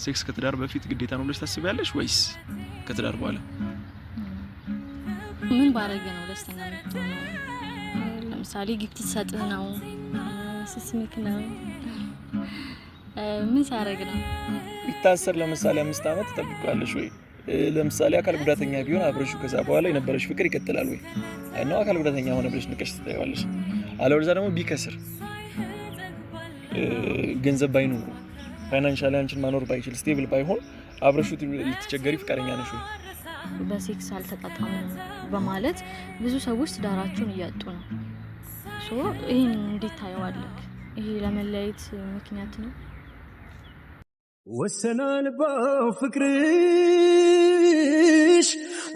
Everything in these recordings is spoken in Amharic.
ሴክስ ከትዳር በፊት ግዴታ ነው ብለሽ ታስቢያለሽ ወይስ ከትዳር በኋላ? ምን ባረገ ነው ደስተኛ የምትሆነው? ለምሳሌ ጊፍት ሰጥህ ነው ስስሚክ ነው ምን ሳረግ ነው? ቢታሰር ለምሳሌ 5 አመት ተጠብቃለሽ ወይ? ለምሳሌ አካል ጉዳተኛ ቢሆን አብረሹ ከዛ በኋላ የነበረሽ ፍቅር ይቀጥላል ወይ? አይኖ አካል ጉዳተኛ ሆነ ብለሽ ንቀሽ ትታያለሽ። አለበለዚያ ደግሞ ቢከስር ገንዘብ ባይኖር ፋይናንሻሊ አንቺን ማኖር ባይችል ስቴብል ባይሆን አብረሹ ልትቸገሪ ፍቃደኛ ነሽ ወይ? በሴክስ አልተጣጣሙ በማለት ብዙ ሰዎች ትዳራቸውን እያጡ ነው። ሶ ይሄን እንዴት ታየዋለህ? ይሄ ለመለያየት ምክንያት ነው? ወሰናል በፍቅርሽ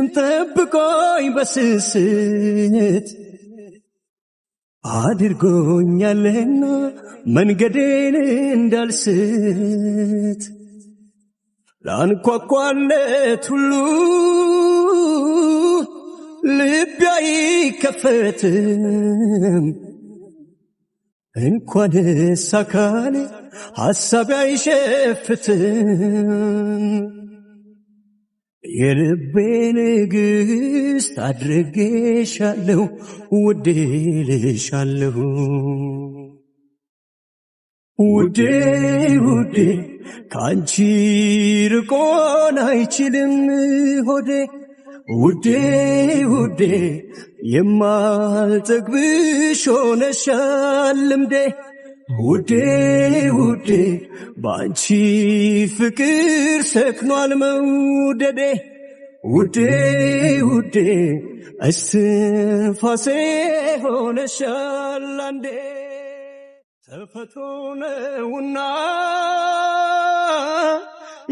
እንጠብቆኝ በስስት አድርጎኛልና መንገዴን እንዳልስት ላንኳኳለት ሁሉ ልቤ አይከፈትም እንኳንስ አካሌ ሐሳቤ አይሸፍትም የልቤ ንግሥት አድርጌሻለሁ ውዴ ልሻለሁ ውዴ ውዴ ካንቺ ርቆን አይችልም ሆዴ ውዴ ውዴ የማልጠግብሽ ሆነሻል ልምዴ ውዴ ውዴ ባንቺ ፍቅር ሰክኗል መውደዴ ውዴ ውዴ እስትንፋሴ ሆነሻል አንዴ ተፈጥሮ ነውና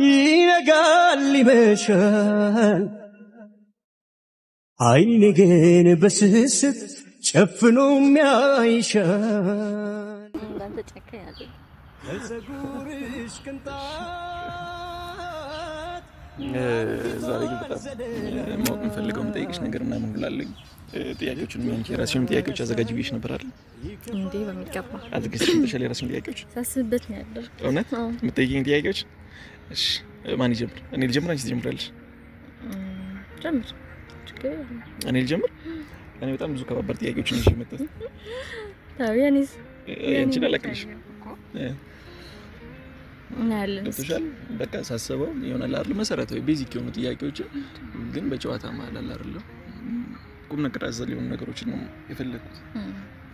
ይነጋል ይመሻል አይኔ ግን በስስት ጨፍኖ የሚያይሻል እንዳንተ ጨካ ያለ ለፀጉርሽ ቅንጣት ዛሬ ግን በጣም ማወቅ የምፈልገው የምጠይቅሽ ነገር ምናምን ብላለኝ ጥያቄዎችን ምን የራስሽን ጥያቄዎች አዘጋጅብሽ ነበር አይደል? እንዴ በሚገባ አዘጋጅሽ ተሻለ የራስሽን ጥያቄዎች ሳስብበት ነው ያለው። እውነት የምጠይቅኝ ጥያቄዎች? እሺ ማን ይጀምር? እኔ ልጀምር አንቺ ትጀምራለሽ? ጀምር። እኔ ልጀምር? እኔ በጣም ብዙ ከባድ ጥያቄዎችን ይዤ መጣሁ። ታዲያኒስ አንቺን አላቅልሽ እናያለን። ተሻለ በቃ ሳስበው ይሆናል አይደል? መሰረታዊ ቤዚክ የሆኑ ጥያቄዎችን ግን በጨዋታ መሀል አይደል ቁም ነገር አዘል የሆኑ ነገሮችን ነው የፈለኩት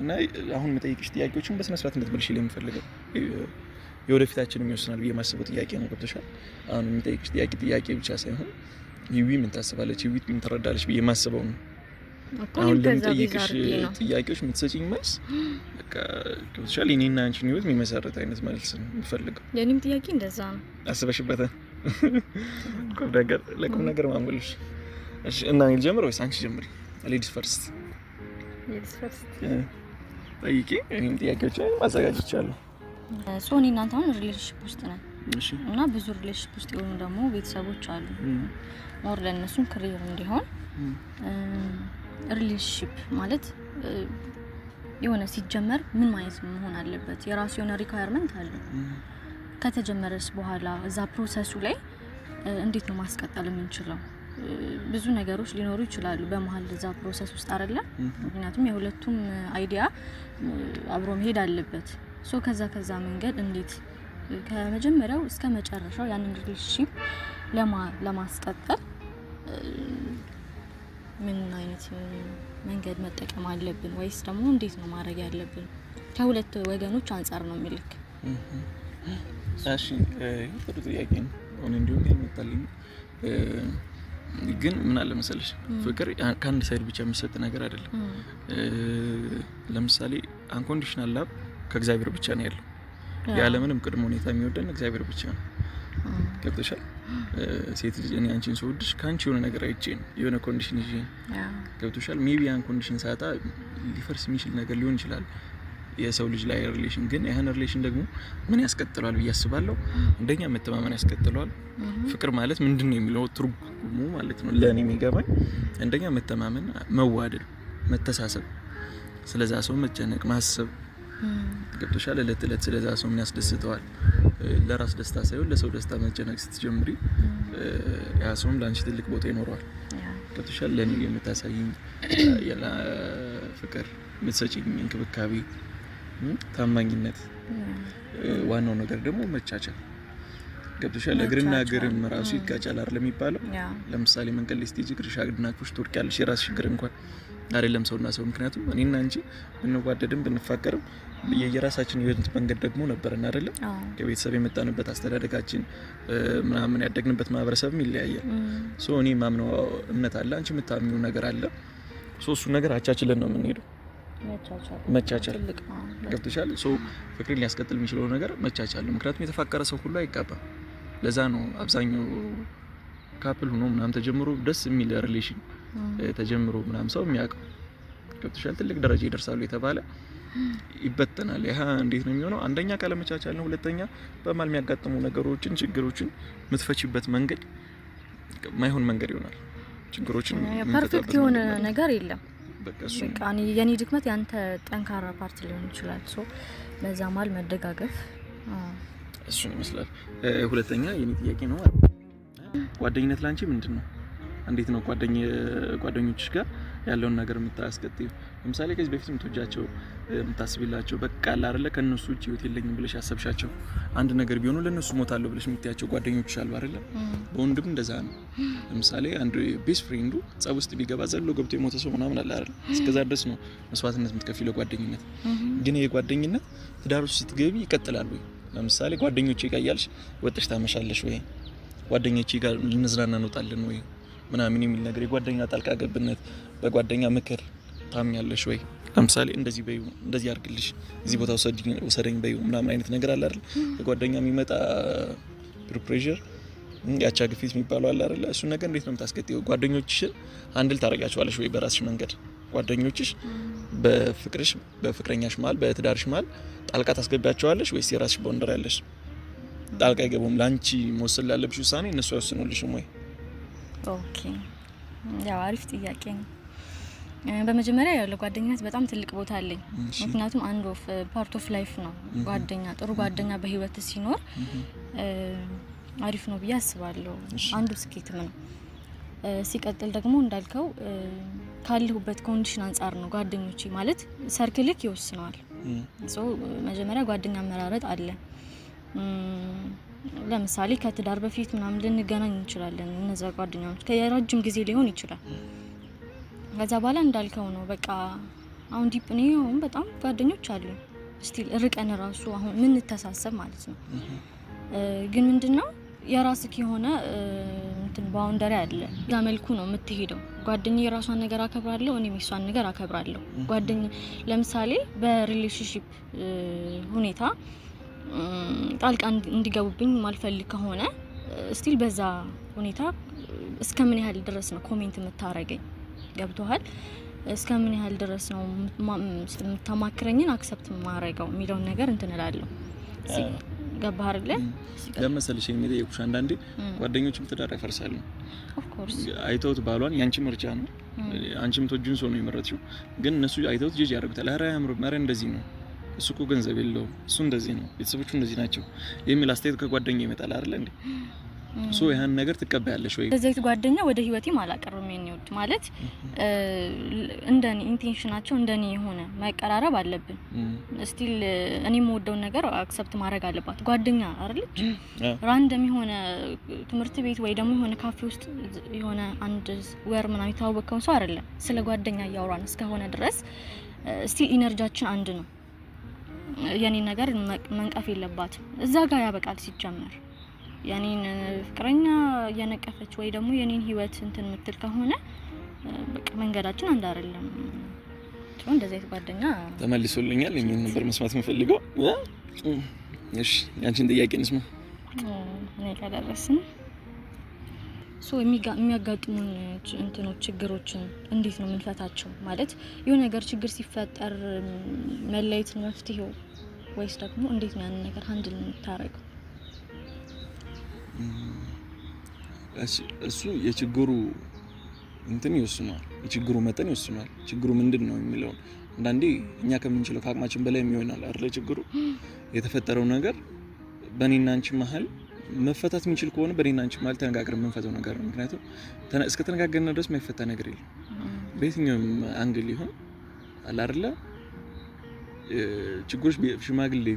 እና አሁን የምጠይቅሽ ጥያቄዎችን በስነ ስርዓት እንድትመልሺ ለምፈልገው የወደፊታችንን ይወስናል ብዬ ማስበው ጥያቄ ነው። ገብቶሻል? አሁን የምጠይቅሽ ጥያቄ ብቻ ሳይሆን ይዊ ምን ታስባለች፣ ይዊ ምን ትረዳለች ብዬ ማስበው ነው። አሁን ለምጠይቅሽ ጥያቄዎች የምትሰጪኝ መልስ በቃ ገብቶሻል? እኔና አንቺን ህይወት የሚመሰረት አይነት መልስ ነው የምፈልገው። የኔም ጥያቄ እንደዛ ነው። አስበሽበታል? ቁም ነገር ማምልሽ። እሺ እና እኔ ልጀምር ወይስ አንቺ ጀምሪ? ሌዲስ ፈርስት ጠይቂ። እኔም ጥያቄዎች ማዘጋጅቻለሁ። ሶኒ እናንተ አሁን ሪሌሽንሺፕ ውስጥ ነን። እሺ እና ብዙ ሪሌሽንሺፕ ውስጥ የሆኑ ደግሞ ቤተሰቦች አሉ። ሞር ለእነሱም ክሪር እንዲሆን ሪሌሽንሺፕ ማለት የሆነ ሲጀመር ምን ማለት መሆን አለበት? የራሱ የሆነ ሪኳየርመንት አለው። ከተጀመረስ በኋላ እዛ ፕሮሰሱ ላይ እንዴት ነው ማስቀጠል የምንችለው? ብዙ ነገሮች ሊኖሩ ይችላሉ በመሃል እዛ ፕሮሰስ ውስጥ አይደለ? ምክንያቱም የሁለቱም አይዲያ አብሮ መሄድ አለበት። ሶ ከዛ መንገድ እንዴት ከመጀመሪያው እስከ መጨረሻው ያንን ሪሌሽንሺፕ ለማስቀጠል ምን አይነት መንገድ መጠቀም አለብን? ወይስ ደግሞ እንዴት ነው ማድረግ ያለብን? ከሁለት ወገኖች አንፃር ነው የሚልክ። እሺ ጥሩ ጥያቄ ነው። አሁን እንዲሁም ያመጣልኝ ግን ምን አለ መሰለሽ ፍቅር ከአንድ ሳይድ ብቻ የሚሰጥ ነገር አይደለም። ለምሳሌ አንኮንዲሽናል ላቭ ከእግዚአብሔር ብቻ ነው ያለው። ያለ ምንም ቅድመ ሁኔታ የሚወደን እግዚአብሔር ብቻ ነው። ገብቶሻል? ሴት ልጅ እኔ አንቺን ስወድሽ ካንቺ የሆነ ነገር አይቼ ነው የሆነ ኮንዲሽን ይዤ ገብቶሻል? ሜቢ ያን ኮንዲሽን ሳጣ ሊፈርስ የሚችል ነገር ሊሆን ይችላል የሰው ልጅ ላይ ሪሌሽን። ግን ያን ሪሌሽን ደግሞ ምን ያስቀጥላል ብዬ አስባለሁ። እንደኛ መተማመን ያስቀጥላል። ፍቅር ማለት ምንድነው የሚለው ትርጉሙ ማለት ነው ለኔ የሚገባኝ እንደኛ መተማመን፣ መዋደድ፣ መተሳሰብ፣ ስለዛ ሰው መጨነቅ፣ ማሰብ ገብቶሻል እለት እለት ስለዛ ሰው ምን ያስደስተዋል ለራስ ደስታ ሳይሆን ለሰው ደስታ መጨነቅ ስትጀምሪ ያ ሰውም ላንቺ ትልቅ ቦታ ይኖረዋል ገብቶሻል ለኔ የምታሳይኝ ያለ ፍቅር የምትሰጪኝ እንክብካቤ ታማኝነት ዋናው ነገር ደግሞ መቻቻል ገብቶሻል እግርና እግርም ራሱ ይጋጫል አይደል የሚባለው ለምሳሌ መንገድ ላይ ስቴጅ እግርሽ አግድናክሽ ትወርቂያለሽ የራስሽ ችግር እንኳን አይደለም ሰውና ሰው ምክንያቱም እኔና አንቺ ብንዋደድም ብንፋቀርም የየራሳችን ህይወት መንገድ ደግሞ ነበርና አይደለም ከቤተሰብ የመጣንበት አስተዳደጋችን ምናምን ያደግንበት ማህበረሰብም ይለያያል ሶ እኔ ማምነው እምነት አለ አንቺ የምታምኚው ነገር አለ ሶ እሱ ነገር አቻችለን ነው የምንሄደው መቻቻል ገብቶሻል ሶ ፍቅርን ሊያስቀጥል የሚችለው ነገር መቻቻል ነው ምክንያቱም የተፋቀረ ሰው ሁሉ አይጋባም ለዛ ነው አብዛኛው ካፕል ሆኖ ምናምን ተጀምሮ ደስ የሚል ሪሌሽን ተጀምሮ ምናምን ሰው የሚያውቀው ገብቶሻል ትልቅ ደረጃ ይደርሳሉ የተባለ ይበተናል ያ እንዴት ነው የሚሆነው አንደኛ ካለመቻቻል ነው ሁለተኛ በማል የሚያጋጥሙ ነገሮችን ችግሮችን ምትፈቺበት መንገድ ማይሆን መንገድ ይሆናል ችግሮችን ፐርፌክት የሆነ ነገር የለም በቃ የኔ ድክመት ያንተ ጠንካራ ፓርት ሊሆን ይችላል ሶ በዛ ማል መደጋገፍ እሱ ይመስላል ሁለተኛ የኔ ጥያቄ ነው ጓደኝነት ላንቺ ምንድነው እንዴት ነው ጓደኞችሽ ጋር ያለውን ነገር የምታስቀጥዩ ለምሳሌ ከዚህ በፊት የምትወጃቸው የምታስቢላቸው በቃ አይደለ ከነሱ ውጪ ህይወት የለኝም ብለሽ ያሰብሻቸው አንድ ነገር ቢሆኑ ለነሱ ሞታለሁ ብለሽ የምትያቸው ጓደኞችሽ አሉ አይደለ በወንድም እንደዛ ነው ለምሳሌ አንድ ቤስት ፍሬንዱ ጸብ ውስጥ ቢገባ ዘሎ ገብቶ የሞተ ሰው ምናምን አለ አይደል እስከዛ ድረስ ነው መስዋዕትነት የምትከፍለው ጓደኝነት ግን የጓደኝነት ትዳር ውስጥ ስትገቢ ይቀጥላል ወይ ለምሳሌ ጓደኞቼ ጋር ያልሽ ወጥሽ ታመሻለሽ ወይ ጓደኞቼ ጋር ልንዝናና እንወጣለን ወይ ምናምን የሚል ነገር የጓደኛ ጣልቃ ገብነት በጓደኛ ምክር ታምኛለሽ ወይ ለምሳሌ እንደዚህ በዩ እንደዚህ አርግልሽ እዚህ ቦታ ወሰደኝ በዩ ምናምን አይነት ነገር አለ አይደል በጓደኛ የሚመጣ ፕሬሸር ያቻ ግፊት የሚባለው አለ አይደል እሱ ነገር እንዴት ነው የምታስቀጥይው ጓደኞችሽን አንድል ታረጋቸዋለሽ ወይ በራስሽ መንገድ ጓደኞችሽ በፍቅርሽ በፍቅረኛሽ ማል በትዳርሽ ማል ጣልቃ ታስገባቸዋለሽ ወይስ የራስሽ ቦንደር ያለሽ ጣልቃ አይገቡም ላንቺ መወሰን ያለብሽ ውሳኔ እነሱ ያወስኑልሽም ወይ ኦኬ ያው አሪፍ ጥያቄ ነው በመጀመሪያ ያለው ጓደኝነት በጣም ትልቅ ቦታ አለኝ ምክንያቱም አንድ ኦፍ ፓርት ኦፍ ላይፍ ነው ጓደኛ ጥሩ ጓደኛ በህይወት ሲኖር አሪፍ ነው ብዬ አስባለሁ አንዱ ስኬትም ነው ሲቀጥል ደግሞ እንዳልከው ካለሁበት ኮንዲሽን አንፃር ነው ጓደኞቼ ማለት ሰርክልክ ይወስነዋል ሶ መጀመሪያ ጓደኛ መራረጥ አለ ለምሳሌ ከትዳር በፊት ምናምን ልንገናኝ እንችላለን እነዛ ጓደኛዎች ከረጅም ጊዜ ሊሆን ይችላል ከዛ በኋላ እንዳልከው ነው በቃ አሁን ዲፕ ነው በጣም ጓደኞች አሉ ስቲል ርቀን ራሱ አሁን ምን ተሳሰብ ማለት ነው ግን ምንድነው የራስክ የሆነ እንትን ባውንደሪ አለ ያ መልኩ ነው የምትሄደው ጓደኛዬ የራሷን ነገር አከብራለሁ እኔም የሷን ነገር አከብራለሁ ጓደኛዬ ለምሳሌ በሪሌሽንሺፕ ሁኔታ ጣልቃ እንዲገቡብኝ ማልፈልግ ከሆነ ስቲል በዛ ሁኔታ እስከምን ያህል ድረስ ነው ኮሜንት የምታረገኝ ገብቶሃል እስከምን ያህል ድረስ ነው የምታማክረኝን አክሰፕት ማረጋው የሚለው ነገር እንትን እላለሁ ገባህ አይደል ለምሳሌ የሚጠይቁሽ አንዳንዴ ጓደኞችም ትዳር ያፈርሳሉ ኦፍ ኮርስ አይተውት ባሏን ያንቺ ምርጫ ነው አንቺም ተወጁን ሰው ነው የመረጥሽው ግን እነሱ አይተውት ጂጂ ያደርጉታል አረ ያምሩ ማረ እንደዚህ ነው እሱ እኮ ገንዘብ የለውም እሱ እንደዚህ ነው ቤተሰቦቹ እንደዚህ ናቸው የሚል አስተያየት ከጓደኛ ይመጣል አይደል እንዴ ሶ ያን ነገር ትቀበያለሽ ወይ ከዚህ ጓደኛ ወደ ህይወቴ ማላቀርም የሚወድ ማለት እንደኔ ኢንቴንሽናቸው እንደኔ የሆነ ማይቀራረብ አለብን ስቲል እኔ የምወደው ነገር አክሰፕት ማድረግ አለባት ጓደኛ አይደል ራንደም የሆነ ትምህርት ቤት ወይ ደግሞ የሆነ ካፌ ውስጥ የሆነ አንድ ወር ምናምን ታወቀው ሰው አይደለም ስለ ጓደኛ ያወራን እስከሆነ ድረስ ስቲል ኢነርጂያችን አንድ ነው የኔ ነገር መንቀፍ የለባትም እዛ ጋር ያበቃል ሲጀመር ያኔን ፍቅረኛ ያነቀፈች ወይ ደግሞ የኔን ህይወት እንትን ምትል ከሆነ በቃ መንገዳችን አንድ አይደለም እንደዚህ ጓደኛ ተመልሶልኛል እኔን ነበር መስማት የምፈልገው እሺ ያንቺን ጥያቄ እንስማ እኔ ካደረስን ሶ የሚያጋጥሙን እንትኖች ችግሮችን እንዴት ነው የምንፈታቸው ማለት የሆነ ነገር ችግር ሲፈጠር መለየት ነው መፍትሄው ወይስ ደግሞ እንዴት ነው ያን ነገር ሃንድል የምታረገው እሱ የችግሩ እንትን ይወስናል የችግሩ መጠን ይወስናል ችግሩ ምንድነው የሚለው አንዳንዴ እኛ ከምንችለው ከአቅማችን በላይ የሚሆናል አይደል ችግሩ የተፈጠረው ነገር በእኔና አንቺ መሀል መፈታት የሚችል ከሆነ በእኔና አንቺ መሀል ተነጋግረን የምንፈታው ነገር ነው። ምክንያቱም እስከ ተነጋገርን ድረስ የማይፈታ ነገር የለም። በየትኛውም አንግል ይሁን አለ አይደለ ችግሮች ሽማግሌ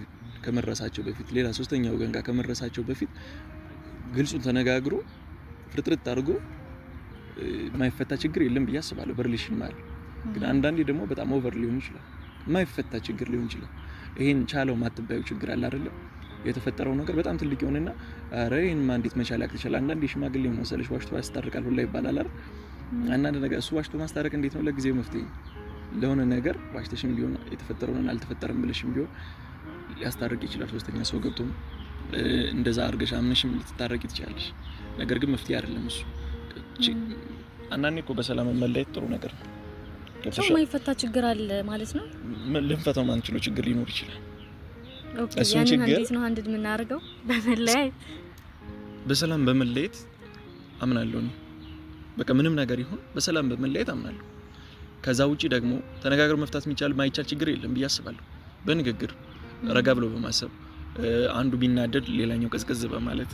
ከመረሳቸው በፊት ሌላ ሶስተኛ ወገን ጋር ከመረሳቸው በፊት ግልጹን ተነጋግሮ ፍርጥርጥ አድርጎ የማይፈታ ችግር የለም ብዬ አስባለሁ በሪሌሽን ማለት። ግን አንዳንዴ ደግሞ በጣም ኦቨር ሊሆን ይችላል፣ የማይፈታ ችግር ሊሆን ይችላል። ይሄን ቻለው ማጥባዩ ችግር አለ አይደለ የተፈጠረው ነገር በጣም ትልቅ ይሆንና አረ ይሄን እንዴት መቻል ያቅተሻል። አንዳንዴ ሽማግሌ ነው መሰለሽ ዋሽቶ ያስታርቃል ሁላ ይባላል አይደል። አንዳንድ ነገር እሱ ዋሽቶ ማስታረቅ እንዴት ነው ለጊዜው መፍትሄ ለሆነ ነገር ዋሽተሽም ቢሆን የተፈጠረውን አልተፈጠረም ብለሽም ቢሆን ሊያስታርቅ ይችላል። ሶስተኛ ሰው ገብቶ እንደዛ አድርገሽ አምነሽም ልትታረቂ ትችላለሽ። ነገር ግን መፍትሄ አይደለም እሱ። አንዳንዴ እኮ በሰላም መለያየት ጥሩ ነገር ነው። የማይፈታ ችግር አለ ማለት ነው። ልንፈታው ማንችለው ችግር ሊኖር ይችላል። ኦኬ ያን እንዴት ነው አንድ የምናደርገው? በመለያየት በሰላም በመለያየት አምናለሁ ነው። በቃ ምንም ነገር ይሁን በሰላም በመለያየት አምናለሁ። ከዛ ውጪ ደግሞ ተነጋግሮ መፍታት የሚቻል ማይቻል ችግር የለም ብዬ አስባለሁ። በንግግር ረጋ ብሎ በማሰብ አንዱ ቢናደድ ሌላኛው ቀዝቀዝ በማለት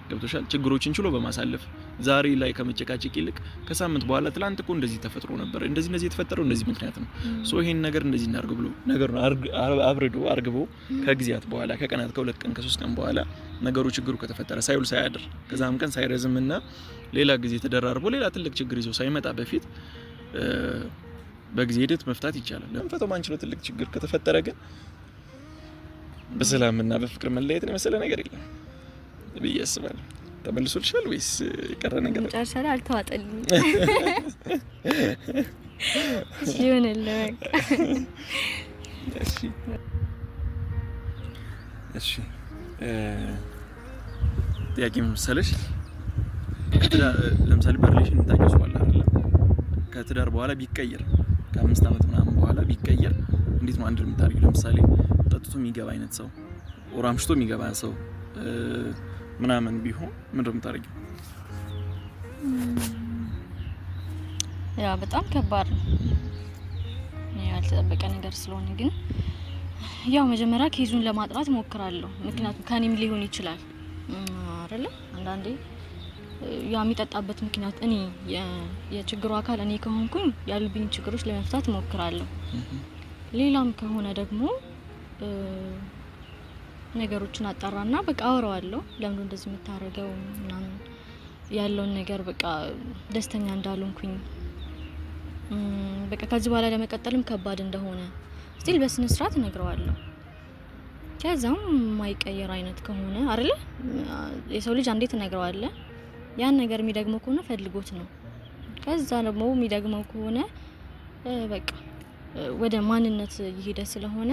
ገብቶሻል። ችግሮችን ችሎ በማሳለፍ ዛሬ ላይ ከመጨቃጨቅ ይልቅ ከሳምንት በኋላ ትላንት እኮ እንደዚህ ተፈጥሮ ነበር፣ እንደዚህ የተፈጠረው እንደዚህ ምክንያት ነው፣ ሶ ይሄን ነገር እንደዚህ እናርግ ብሎ ነገሩን አርግቦ ከጊዜያት በኋላ ከቀናት ከሁለት ቀን ከሶስት ቀን በኋላ ነገሩ ችግሩ ከተፈጠረ ሳይውል ሳያድር ከዛም ቀን ሳይረዝምና ሌላ ጊዜ ተደራርቦ ሌላ ትልቅ ችግር ይዞ ሳይመጣ በፊት በጊዜ ሂደት መፍታት ይቻላል። ለምፈተው ማንችለው ትልቅ ችግር ከተፈጠረ ግን በሰላምና በፍቅር መለያየት ነው መሰለ ነገር የለም ብዬ አስባለሁ። ተመልሶልሻል ወይስ የቀረ ነገር? ጨርሻ ላይ አልተዋጠልኝ። እሺ ይሆንልህ በቃ እሺ ጥያቄ መሰለሽ ለምሳሌ በሪሌሽን እንታቀስዋለን አይደል? ከትዳር በኋላ ቢቀየር ከ5 አመት ምናምን በኋላ ቢቀየር እንዴት ነው አንድ የምታደርጊው? ለምሳሌ ጠጥቶ የሚገባ አይነት ሰው ወር አምሽቶ የሚገባ ሰው ምናምን ቢሆን ምንድን ነው የምታደርጊው? ያ በጣም ከባድ ነው ያልተጠበቀ ነገር ስለሆነ፣ ግን ያው መጀመሪያ ኬዙን ለማጥራት ሞክራለሁ። ምክንያቱም ከኔም ሊሆን ይችላል አይደለ? አንዳንዴ ያ የሚጠጣበት ምክንያት እኔ የችግሩ አካል እኔ ከሆንኩኝ ያሉብኝ ችግሮች ለመፍታት ሞክራለሁ። ሌላም ከሆነ ደግሞ ነገሮችን አጣራና በቃ አወራዋለሁ። ለምን እንደዚህ የምታረገው ምናምን ያለውን ነገር በቃ ደስተኛ እንዳልሆንኩኝ በቃ ከዚህ በኋላ ለመቀጠልም ከባድ እንደሆነ ስቲል በስነ ስርዓት እነግረዋለሁ። ከዛም የማይቀየር አይነት ከሆነ አይደለ የሰው ልጅ እንዴት እነግረዋለሁ? ያን ነገር የሚደግመው ከሆነ ፈልጎት ነው። ከዛ ደግሞ የሚደግመው ከሆነ በቃ ወደ ማንነት እየሄደ ስለሆነ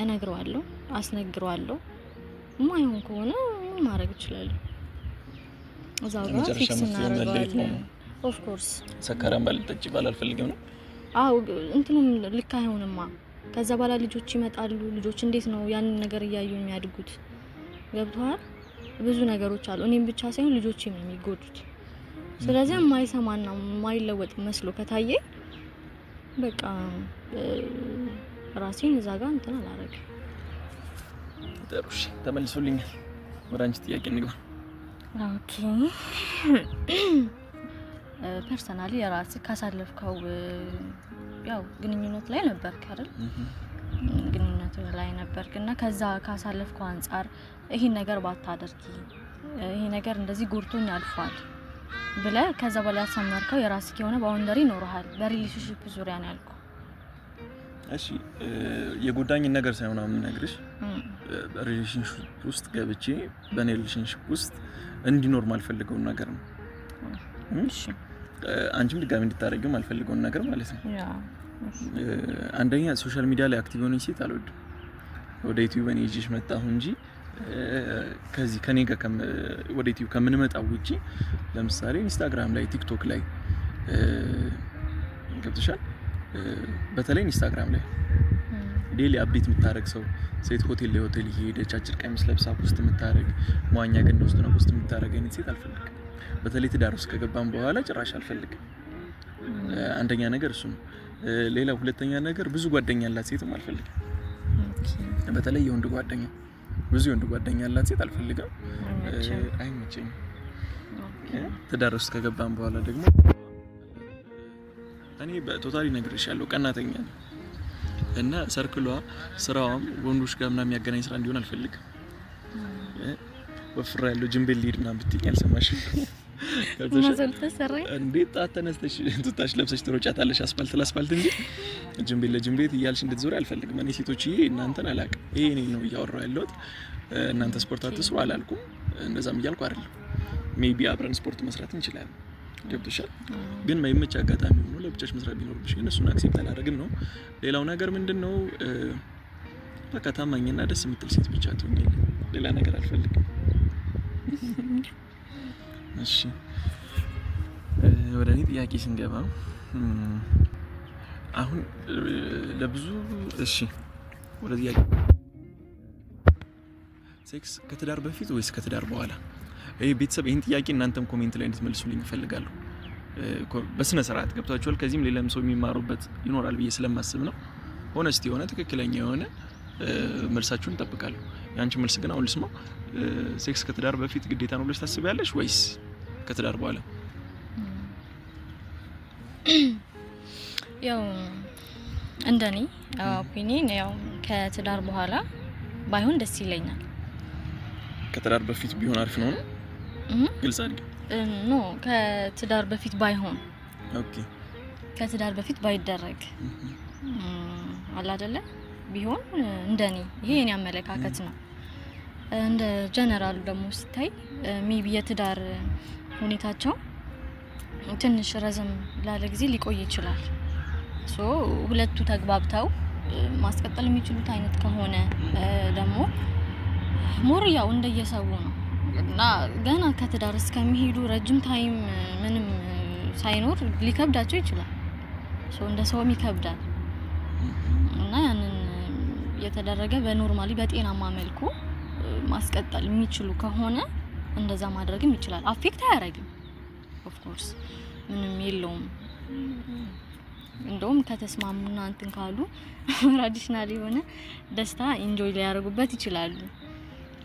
እነግረዋለሁ፣ አስነግረዋለሁ። ማይሆን ከሆነ ምን ማድረግ እችላለሁ? እዛው ጋር ፊክስ እናደርጋለን። ኦፍ ኮርስ ሰካራም ባልጠጭ ባላልፈልግም ነው። አው እንትኑም ልክ አይሆንማ። ከዛ በኋላ ልጆች ይመጣሉ። ልጆች እንዴት ነው ያንን ነገር እያዩ የሚያድጉት? ገብቷል? ብዙ ነገሮች አሉ። እኔም ብቻ ሳይሆን ልጆችም ነው የሚጎዱት። ስለዚህ የማይሰማና የማይለወጥ መስሎ ከታየ በቃ ራሴን እዛ ጋር እንትን አላረግም። ጥሩሽ ተመልሶልኛል። ወደ አንቺ ጥያቄ እንግባ። ኦኬ ፐርሰናሊ የራስ ካሳለፍከው ያው ግንኙነት ላይ ነበርክ አይደል? ግንኙነት ላይ ነበርክና ከዛ ካሳለፍከው አንፃር ይሄን ነገር ባታደርጊ ይሄ ነገር እንደዚህ ጎርቶኝ አልፏል ብለህ ከዛ በኋላ ያሰመርከው የራስህ የሆነ ባውንደሪ ይኖርሃል። በሪሌሽንሺፕ ዙሪያ ነው ያልኩት። እሺ የጎዳኝ ነገር ሳይሆን አሁን ነግርሽ ሪሌሽንሺፕ ውስጥ ገብቼ በኔ ሪሌሽንሺፕ ውስጥ እንዲኖር ማልፈልገው ነገር ነው። እሺ አንቺም ድጋሚ እንድታረጊው ማልፈልገው ነገር ማለት ነው። ያ አንደኛ ሶሻል ሚዲያ ላይ አክቲቭ ሆነሽ ሴት አልወድም። ወደ ዩቲዩብ እኔ ይዤሽ መጣሁ እንጂ ከዚህ ከኔ ጋር ወደ ዩቲዩብ ከምንመጣው ውጪ ለምሳሌ ኢንስታግራም ላይ ቲክቶክ ላይ ገብተሻል። በተለይ ኢንስታግራም ላይ ዴሊ አፕዴት የምታረግ ሰው ሴት ሆቴል ላይ ሆቴል እየሄደች አጭር ቀሚስ ለብሳ ፖስት የምታረግ መዋኛ ገንዳ ውስጥ ነው ፖስት የምታረግ አይነት ሴት አልፈልግም። በተለይ ትዳር ውስጥ ከገባን በኋላ ጭራሽ አልፈልግም። አንደኛ ነገር እሱ ነው። ሌላ ሁለተኛ ነገር ብዙ ጓደኛ ያላት ሴትም አልፈልግም። በተለይ የወንድ ጓደኛ ብዙ የወንድ ጓደኛ ያላት ሴት አልፈልግም። አይመቸኝም። ትዳር ውስጥ ከገባን በኋላ ደግሞ እኔ በቶታሊ ነግሬሻለሁ ቀናተኛ ነኝ እና ሰርክሏ ስራዋም ወንዶች ጋር ምናምን የሚያገናኝ ስራ እንዲሆን አልፈልግም። ወፍራ ያለው ጅምብል ሊድና ብትኝ አልሰማሽም? እንዴት ተነስተሽ ቱታሽ ለብሰሽ ትሮጫታለሽ አስፋልት ለአስፋልት እንጂ ጅምብል ለጅምቤት እያልሽ እንድትዞሪ አልፈልግም። እኔ ሴቶችዬ እናንተን አላውቅም። ይሄ እኔ ነው እያወራሁ ያለሁት። እናንተ ስፖርት አትስሩ አላልኩም። እንደዛም እያልኩ አይደለም። ሜቢ አብረን ስፖርት መስራት እንችላለን። ገብቶሻል? ግን ማይመች አጋጣሚ ሆኖ ለብቻሽ መስራት ቢኖርብሽ ግን እሱን አክሴፕት አላደርግም ነው። ሌላው ነገር ምንድነው? በቃ ታማኝና ደስ የምትል ሴት ብቻ ትሆኚልኝ። ሌላ ነገር አልፈልግም። እሺ ወደ እኔ ጥያቄ ስንገባ አሁን ለብዙ እሺ ወደ ጥያቄ ሴክስ ከትዳር በፊት ወይስ ከትዳር በኋላ? ቤተሰብ ይሄን ጥያቄ እናንተም ኮሜንት ላይ እንድትመልሱልኝ እፈልጋለሁ። በስነ ስርዓት ገብታችኋል። ከዚህም ሌላም ሰው የሚማሩበት ይኖራል ብዬ ስለማስብ ነው። ሆነስቲ የሆነ ትክክለኛ የሆነ መልሳችሁን እንጠብቃለሁ። ያንቺ መልስ ግን አሁን ልስማው። ሴክስ ከትዳር በፊት ግዴታ ነው ብለሽ ታስቢያለሽ ወይስ ከትዳር በኋላ? ያው እንደኔ ኦፒኒየን ያው ከትዳር በኋላ ባይሆን ደስ ይለኛል። ከትዳር በፊት ቢሆን አሪፍ ነው ነው? ግልጽ አድርጊ። ኖ ከትዳር በፊት ባይሆን። ኦኬ ከትዳር በፊት ባይደረግ አላ አይደለ ቢሆን እንደኔ ይሄ የኔ አመለካከት ነው። እንደ ጀነራል ደግሞ ሲታይ ሜቢ የትዳር ሁኔታቸው ትንሽ ረዘም ላለ ጊዜ ሊቆይ ይችላል። ሶ ሁለቱ ተግባብተው ማስቀጠል የሚችሉት አይነት ከሆነ ደግሞ ሞር ያው እንደየሰው ነው እና ገና ከትዳር እስከሚሄዱ ረጅም ታይም ምንም ሳይኖር ሊከብዳቸው ይችላል። ሶ እንደ ሰውም ይከብዳል እና ያንን የተደረገ በኖርማሊ በጤናማ መልኩ ማስቀጠል የሚችሉ ከሆነ እንደዛ ማድረግም ይችላል። አፌክት አያረግም ኦፍ ኮርስ ምንም የለውም። እንደውም ከተስማሙና እንትን ካሉ ትራዲሽናል የሆነ ደስታ ኢንጆይ ሊያደርጉበት ይችላሉ።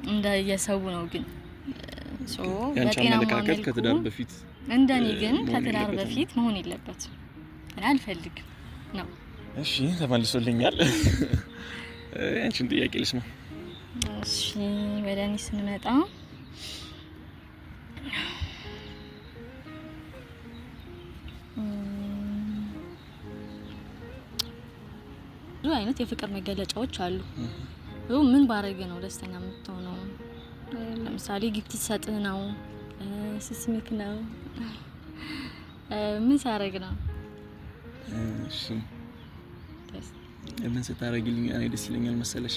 እንደ የሰው ነው ግን ሶ በጤናማ መልኩ ከትዳር በፊት እንደኔ ግን ከትዳር በፊት መሆን የለበትም እኔ አልፈልግም ነው። እሺ ተመልሶልኛል። አንቺን ጥያቄ ልስማ። እሺ ወደ እኔ ስንመጣ ብዙ አይነት የፍቅር መገለጫዎች አሉ። ምን ባረግ ነው ደስተኛ የምትሆነው? ለምሳሌ ጊፍት ሰጥህ ነው፣ ስስሚክ ነው፣ ምን ሳረግ ነው? እሺ ምን ስታረጊልኝ እኔ ደስ ይለኛል መሰለሽ?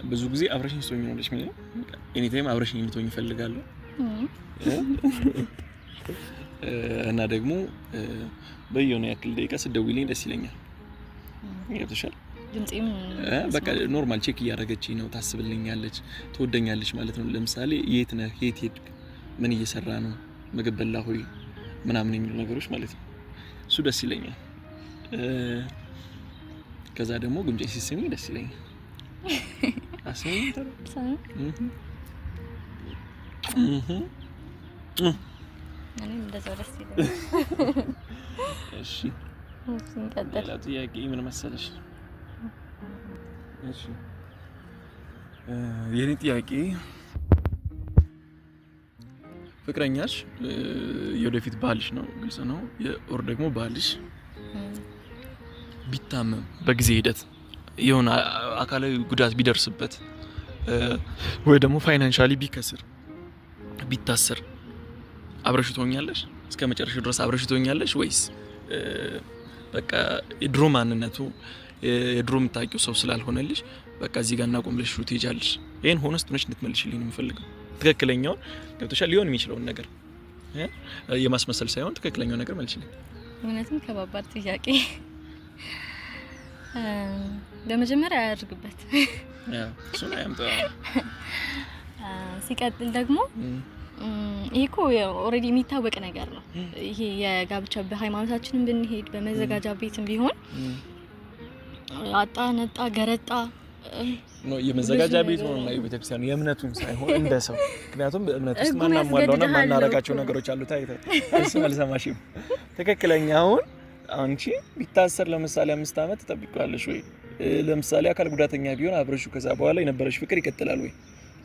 ብዙ ጊዜ አብረሽኝ ስትሆኚ ነው ደስ የሚለኝ። ኤኒ ታይም አብረሽኝ እንድትሆኚ እፈልጋለሁ። እና ደግሞ በየሆነ ያክል ደቂቃ ስትደውይልኝ ደስ ይለኛል። ገብቶሻል? ድምጼም በቃ ኖርማል ቼክ እያደረገችኝ ነው፣ ታስብልኛለች፣ ትወደኛለች ማለት ነው። ለምሳሌ የት ነህ፣ የት ሄድክ፣ ምን እየሰራ ነው፣ ምግብ በላ ሆይ ምናምን የሚሉ ነገሮች ማለት ነው። እሱ ደስ ይለኛል። ከዛ ደግሞ ጉንጬ ሲስሚኝ ደስ ይለኛል። አስሚኝ እኔ እንደዛ ደስ ይለኛል። እሺ ሌላ ጥያቄ ምን መሰለሽ? እሺ የኔ ጥያቄ ፍቅረኛሽ የወደፊት ባልሽ ነው፣ ግልጽ ነው። ኦር ደግሞ ባልሽ ቢታመም በጊዜ ሂደት የሆነ አካላዊ ጉዳት ቢደርስበት ወይ ደግሞ ፋይናንሻሊ ቢከስር ቢታሰር አብረሽ ትሆኛለሽ? እስከ መጨረሻው ድረስ አብረሽ ትሆኛለሽ ወይስ በቃ የድሮ ማንነቱ የድሮ የምታውቂው ሰው ስላልሆነልሽ በቃ እዚህ ጋር እናቆምልሽ ትሄጃለሽ? ይሄን ሆነስት ነሽ እንድትመልሽልኝ ነው የምፈልገው። ትክክለኛውን ገብቶሻል? ሊሆን የሚችለውን ነገር የማስመሰል ሳይሆን ትክክለኛውን ነገር መልሽልኝ። እውነትም ከባባድ ጥያቄ። በመጀመሪያ ያድርግበት። እሱን አያምጣ። ሲቀጥል ደግሞ ይሄ እኮ ኦልሬዲ የሚታወቅ ነገር ነው። ይሄ የጋብቻ በሃይማኖታችንም ብንሄድ በመዘጋጃ ቤትም ቢሆን አጣ ነጣ ገረጣ ነው የመዘጋጃ ቤት ነው እና የቤተክርስቲያን የእምነቱን ሳይሆን እንደ ሰው ምክንያቱም በእምነት ውስጥ ማናሟላውና ማናረጋቸው ነገሮች አሉ። አልሰማሽም? ትክክለኛውን አንቺ ቢታሰር ለምሳሌ 5 አመት ተጠብቂዋለሽ ወይ? ለምሳሌ አካል ጉዳተኛ ቢሆን አብረሹ ከዛ በኋላ የነበረሽ ፍቅር ይቀጥላል ወይ?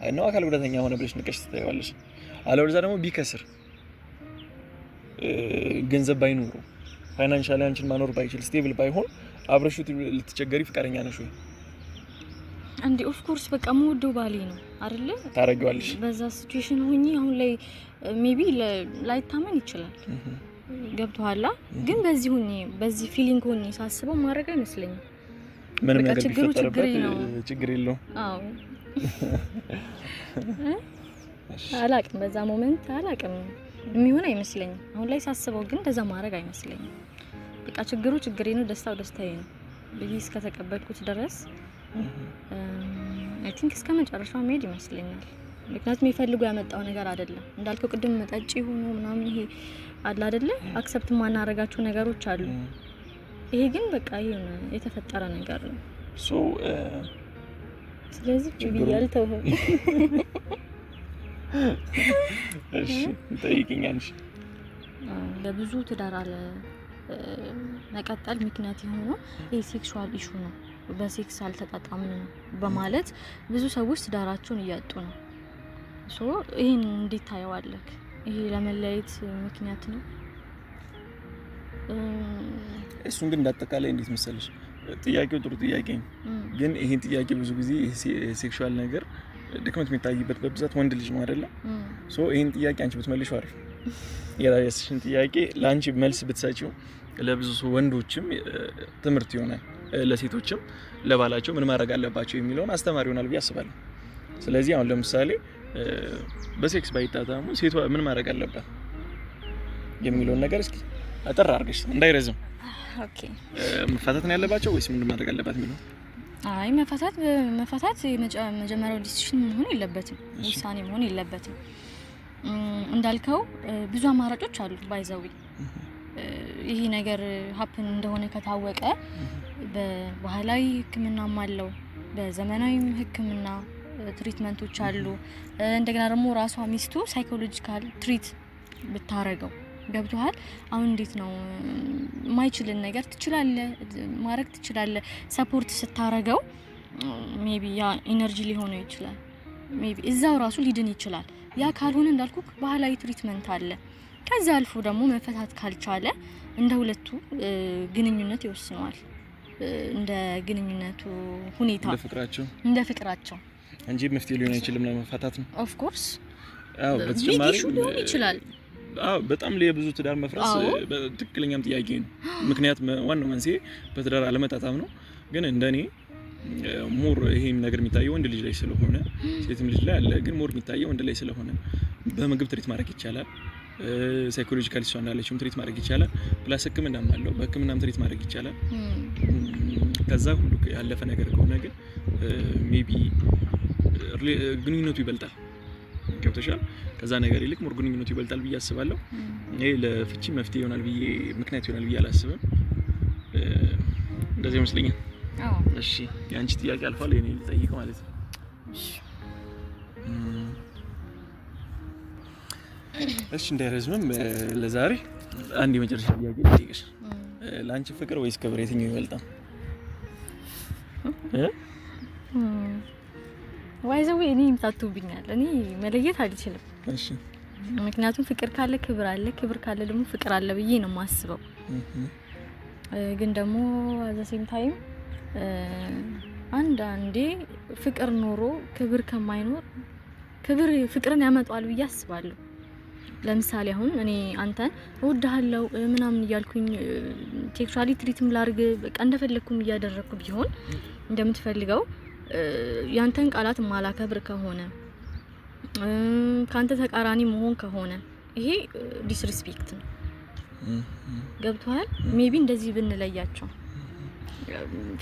አይ ነው አካል ጉዳተኛ ሆነ ብለሽ ንቀሽ ትታያለሽ። አለበለዚያ ደግሞ ቢከስር ገንዘብ ባይኖር ፋይናንሻሊ አንቺን ማኖር ባይችል ስቴብል ባይሆን አብረሹ ልትቸገሪ ፍቃደኛ ነሽ ወይ? እንዴ ኦፍ ኮርስ በቃ የምወደው ባሌ ነው አይደለ? ታረጋዋለሽ። በዛ ሲቹዌሽን ሆኜ አሁን ላይ ሜቢ ላይታመን ይችላል። ገብቶሃል? ግን በዚህ ሆኜ በዚህ ፊሊንግ ሆኜ ሳስበው ማድረግ አይመስለኝም። ምንም ነገር ቢፈጠርበት ችግር የለውም። አዎ አላቅም፣ በዛ ሞመንት አላቅም የሚሆን አይመስለኝም። አሁን ላይ ሳስበው ግን እንደዛ ማድረግ አይመስለኝም። በቃ ችግሩ ችግሬ ነው፣ ደስታው ደስታዬ ነው ብዬ እስከተቀበልኩት ድረስ አይ ቲንክ እስከ መጨረሻው መሄድ ይመስለኛል። ምክንያቱም የሚፈልጉ ያመጣው ነገር አይደለም እንዳልከው ቅድም መጠጪ ሆኖ ምናምን ይሄ አለ አይደለ አክሰፕት ማናረጋቸው ነገሮች አሉ። ይሄ ግን በቃ ይሄ የተፈጠረ ነገር ነው። ስለዚህ ቢያል ተው እሺ ጠይቂኛንሽ ለብዙ ትዳር አለ መቀጠል ምክንያት የሆነው ይሄ ሴክሹዋል ኢሹ ነው። በሴክስ አልተጣጣምንም በማለት ብዙ ሰዎች ትዳራቸውን እያጡ ነው። ይሄን እንዴት ታየዋለህ? ይሄ ለመለያየት ምክንያት ነው? እሱን ግን እንዳጠቃላይ እንዴት መሰለሽ ጥያቄው ጥሩ ጥያቄ ነው። ግን ይሄን ጥያቄ ብዙ ጊዜ ሴክሹዋል ነገር ድክመት የሚታይበት በብዛት ወንድ ልጅ ነው አይደለ? ይሄን ጥያቄ አንቺ ብትመልሺው አሪፍ። የራስሽን ጥያቄ ለአንቺ መልስ ብትሰጪው ለብዙ ወንዶችም ትምህርት ይሆናል፣ ለሴቶችም ለባላቸው ምን ማድረግ አለባቸው የሚለውን አስተማሪ ይሆናል ብዬ አስባለሁ። ስለዚህ አሁን ለምሳሌ በሴክስ ባይጣጣሙ ሴቷ ምን ማድረግ አለባት የሚለውን ነገር እስኪ አጠር አድርገሽ እንዳይረዝም። ኦኬ መፋታት ነው ያለባቸው ወይስ ምን ማድረግ አለባት የሚለው? አይ መፋታት የመጀመሪያው ዲሲሽን መሆን የለበትም፣ ውሳኔ መሆን የለበትም። እንዳልከው ብዙ አማራጮች አሉ። ባይዘዊ ይሄ ነገር ሀፕን እንደሆነ ከታወቀ በባህላዊ ሕክምናም አለው፣ በዘመናዊ ሕክምና ትሪትመንቶች አሉ። እንደገና ደግሞ ራሷ ሚስቱ ሳይኮሎጂካል ትሪት ብታረገው ገብቷል። አሁን እንዴት ነው ማይችልን ነገር ትችላለህ ማድረግ ትችላለህ። ሰፖርት ስታረገው ሜቢ ያ ኢነርጂ ሊሆነው ይችላል፣ ሜቢ እዛው ራሱ ሊድን ይችላል። ያ ካልሆነ እንዳልኩ ባህላዊ ትሪትመንት አለ። ከዛ አልፎ ደግሞ መፈታት ካልቻለ እንደ ሁለቱ ግንኙነት ይወስነዋል፣ እንደ ግንኙነቱ ሁኔታ እንደ ፍቅራቸው እንጂ መፍትሄ ሊሆን አይችልም ለመፋታት ነው። ኦፍ ኮርስ አዎ፣ በተጨማሪ ሊሆን ይችላል። አዎ በጣም ለብዙ ትዳር መፍረስ በትክክለኛም ጥያቄ ነው። ምክንያት ዋናው መንስኤ በትዳር አለመጣጣም ነው። ግን እንደኔ ሞር ይሄን ነገር የሚታየው ወንድ ልጅ ላይ ስለሆነ ሴትም ልጅ ላይ አለ፣ ግን ሞር የሚታየው ወንድ ላይ ስለሆነ በምግብ ትሪት ማድረግ ይቻላል። ሳይኮሎጂካሊ ሰው እንዳለችም ትሪት ማድረግ ይቻላል። ፕላስ ሕክምናም አለው፣ በሕክምናም ትሪት ማድረግ ይቻላል። ከዛ ሁሉ ያለፈ ነገር ከሆነ ግን ሜቢ ግንኙነቱ ይበልጣል። ገብተሻል? ከዛ ነገር ይልቅ ሞር ግንኙነቱ ይበልጣል ብዬ አስባለሁ። ይሄ ለፍቺ መፍትሄ ይሆናል ብዬ ምክንያት ይሆናል ብዬ አላስብም። እንደዚህ ይመስለኛል። አዎ እሺ፣ ያንቺ ጥያቄ አልፏል፣ የኔ ልጠይቅ ማለት ነው። እሺ እንዳይረዝምም ለዛሬ አንድ የመጨረሻ ጥያቄ ልጠይቅሽ። ለአንቺ ፍቅር ወይስ ክብር የትኛው ይበልጣል? ዋይዘው እኔ ይምታቱብኛል። እኔ መለየት አልችልም። እሺ ምክንያቱም ፍቅር ካለ ክብር አለ፣ ክብር ካለ ደግሞ ፍቅር አለ ብዬ ነው የማስበው። ግን ደግሞ አዘ ሴም ታይም አንዳንዴ ፍቅር ኖሮ ክብር ከማይኖር ክብር ፍቅርን ያመጣዋል ብዬ አስባለሁ። ለምሳሌ አሁን እኔ አንተን እወድሃለሁ ምናምን እያልኩኝ ሴክሹዋሊ ትሪትም ላርግ በቃ እንደፈለኩም እያደረኩ ቢሆን እንደምትፈልገው ያንተን ቃላት ማላከብር ከሆነ ካንተ ተቃራኒ መሆን ከሆነ ይሄ ዲስሪስፔክት ነው። ገብቷል? ሜቢ እንደዚህ ብንለያቸው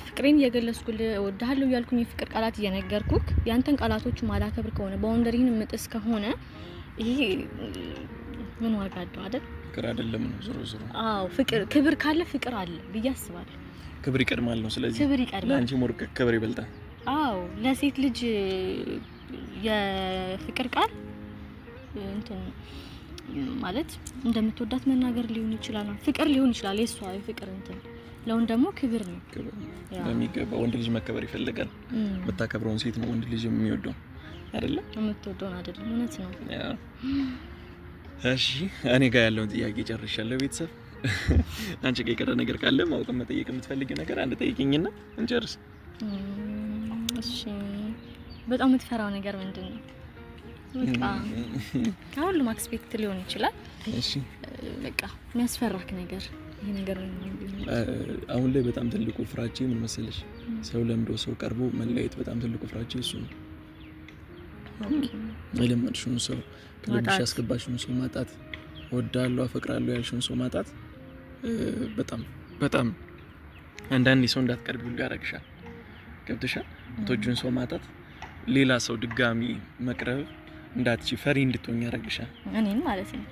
ፍቅሬን እየገለጽኩልህ እወድሃለሁ እያልኩኝ የፍቅር ቃላት እየነገርኩክ ያንተን ቃላቶች ማላከብር ከሆነ ባውንደሪን ምጥስ ከሆነ ይሄ ምን ዋጋ አለው አይደል? ፍቅር አይደለም ነው ዞሮ ዞሮ። አዎ ፍቅር ክብር ካለ ፍቅር አለ ብዬ አስባለሁ። ክብር ይቀድማል ነው። ስለዚህ ክብር ይቀድማል። ለአንቺ ሞር ክብር ይበልጣል። አዎ ለሴት ልጅ የፍቅር ቃል እንትን ማለት እንደምትወዳት መናገር ሊሆን ይችላል፣ ፍቅር ሊሆን ይችላል። የሷ የፍቅር እንትን ለወንድ ደግሞ ክብር ነው። በሚገባ ወንድ ልጅ መከበር ይፈልጋል። የምታከብረውን ሴት ነው ወንድ ልጅ የሚወደው አይደለም፣ የምትወደውን አይደለም። እውነት ነው። እሺ እኔ ጋር ያለውን ጥያቄ ጨርሻለሁ። ቤተሰብ አንቺ ጋር የቀረ ነገር ካለ ማወቅ መጠየቅ የምትፈልጊው ነገር አንድ ጠይቂኝና እንጨርስ። እሺ በጣም የምትፈራው ነገር ምንድነው? በቃ ከሁሉም አክስፔክት ሊሆን ይችላል። እሺ በቃ የሚያስፈራክ ነገር ይሄ ነገር ነው። አሁን ላይ በጣም ትልቁ ፍራቼ ምን መሰለሽ? ሰው ለምዶ ሰው ቀርቦ መለየት በጣም ትልቁ ፍራቼ እሱ ነው። የለመድሽውን ሰው ከልብሽ ያስገባሽውን ሰው ማጣት፣ ወዳለው አፈቅራለሁ ያልሽውን ሰው ማጣት በጣም በጣም አንዳንዴ ሰው እንዳትቀርቢ ሁሉ ያደርግሻል። ገብተሻል? የምትወጂውን ሰው ማጣት፣ ሌላ ሰው ድጋሚ መቅረብ እንዳትቺ ፈሪ እንድትሆኝ ያደርግሻል። እኔን ማለት ነው።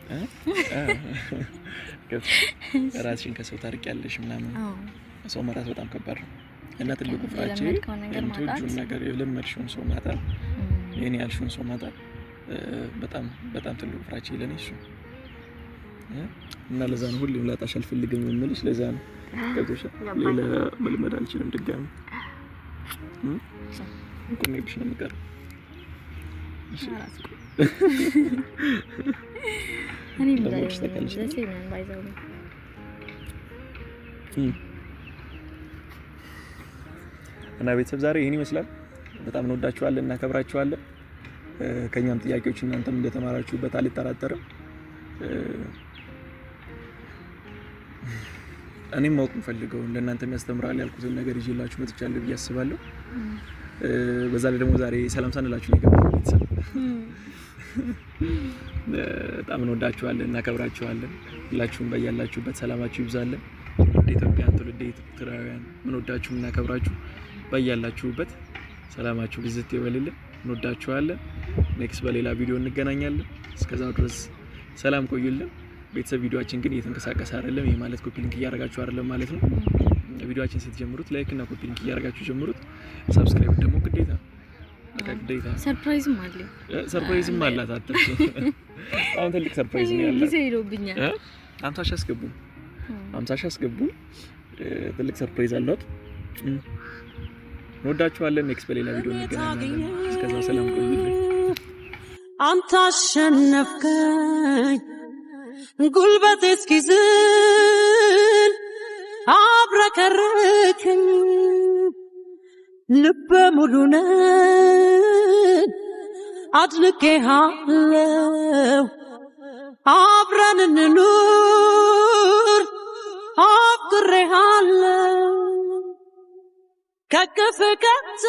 ራስሽን ከሰው ታርቂያለሽ ምናምን። ሰው ማጣት በጣም ከባድ ነው እና ትልቁ ፍራቼ የምትወጂውን ነገር የለመድሽውን ሰው ማጣት፣ የኔ ያልሽውን ሰው ማጣት በጣም በጣም ትልቁ ፍራቼ ለኔ እሱ እና ለዛ ነው ሁሌም ላጣሽ አልፈልግም የምልሽ። ለዛ ነው ገብቶሻል? ሌላ መልመድ አልችልም ድጋሚ ቆሜብሽ ነው የምቀረው። እኔ ባይዛው እና ቤተሰብ ዛሬ ይሄን ይመስላል። በጣም እንወዳችኋለን፣ እናከብራችኋለን። ከኛም ጥያቄዎች እናንተም እንደተማራችሁበት አልጠራጠርም። እኔም ማወቅ ፈልገው ለእናንተም ያስተምራል ያልኩትን ነገር ይዤላችሁ መጥቻለሁ ብዬ አስባለሁ። በዛ ላይ ደግሞ ዛሬ ሰላም ሳንላችሁ ነው የገባነው ቤተሰብ። በጣም እንወዳችኋለን፣ እናከብራችኋለን። ሁላችሁም በያላችሁበት ሰላማችሁ ይብዛልን። ኢትዮጵያን ትውልደ ኤርትራውያን እንወዳችሁ እናከብራችሁ። በያላችሁበት ሰላማችሁ ብዝት ይበልልን። እንወዳችኋለን። ኔክስት በሌላ ቪዲዮ እንገናኛለን። እስከዛው ድረስ ሰላም ቆዩልን። ቤተሰብ ቪዲዮአችን ግን እየተንቀሳቀሰ አይደለም። ይሄ ማለት ኮፒ ሊንክ እያደረጋችሁ አይደለም ማለት ነው። ቪዲዮአችን ስትጀምሩት ላይክ እና ኮፒ ሊንክ እያደረጋችሁ ጀምሩት። ሰብስክራይብ ደግሞ ግዴታ ግዴታ። ሰርፕራይዝም አለ፣ ሰርፕራይዝም አላት። አትርሱ። አሁን ትልቅ ሰርፕራይዝ ነው ያለው። ጊዜ ይሮብኛል። 50 ሺህ አስገቡ፣ 50 ሺህ አስገቡ። ትልቅ ሰርፕራይዝ አላት። እንወዳችኋለን። ኔክስት በሌላ ቪዲዮ እንገናኛለን። እስከዛው ሰላም ቆዩልን። አንተ አሸነፍከኝ ጉልበቴ እስኪዝል አብረከረከኝ ልበ ሙሉ ነኝ አድንቄሃለሁ አብረን እንኑር አፍቅሬሃለሁ ከቅፍ ቀጥታ